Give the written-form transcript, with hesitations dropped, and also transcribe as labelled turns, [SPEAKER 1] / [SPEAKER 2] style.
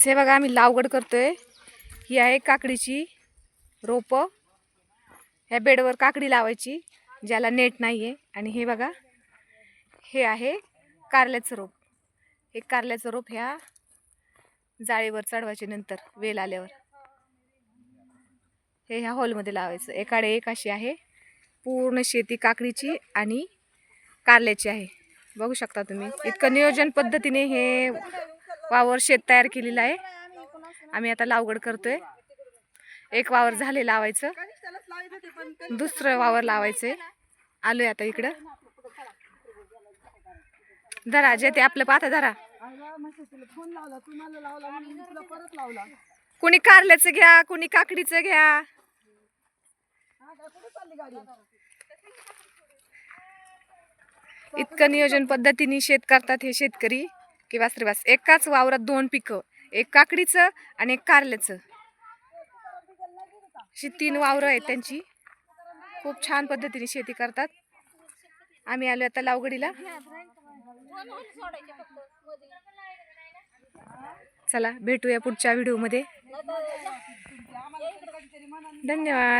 [SPEAKER 1] हे बघा आम्ही लावगड करतोय। ही आहे काकडीची रोपं। ह्या बेडवर काकडी लावायची ज्याला नेट नाहीये। आणि हे बघा हे आहे कारल्याचं रोप। हे कारल्याचं रोप ह्या जाळीवर चढवायचे नंतर वेल आल्यावर हे ह्या हॉलमध्ये लावायचं। एकाडे एक अशी आहे पूर्ण शेती काकडीची आणि कारल्याची आहे। बघू शकता तुम्ही इतकं नियोजन पद्धतीने हे वावर शेत तयार केलेलं आहे। आम्ही आता लावगड करतोय। एक वावर झाले लावायचं, दुसरं वावर लावायचंय। आलोय आता इकडं। धरा जे ते आपलं पाता धरा। कुणी कारल्याचं घ्या, कुणी काकडीचं घ्या। इतकं नियोजन पद्धतीने शेत करतात हे शेतकरी की बस रे बस। एकाच वावरात दोन पिकं, एक काकडीचं आणि एक कारल्याचं, अशी 3 वावरं आहेत त्यांची। खूप छान पद्धतीने शेती करतात। आम्ही आलो आता लावगडीला। चला भेटूया पुढच्या व्हिडिओमध्ये। धन्यवाद।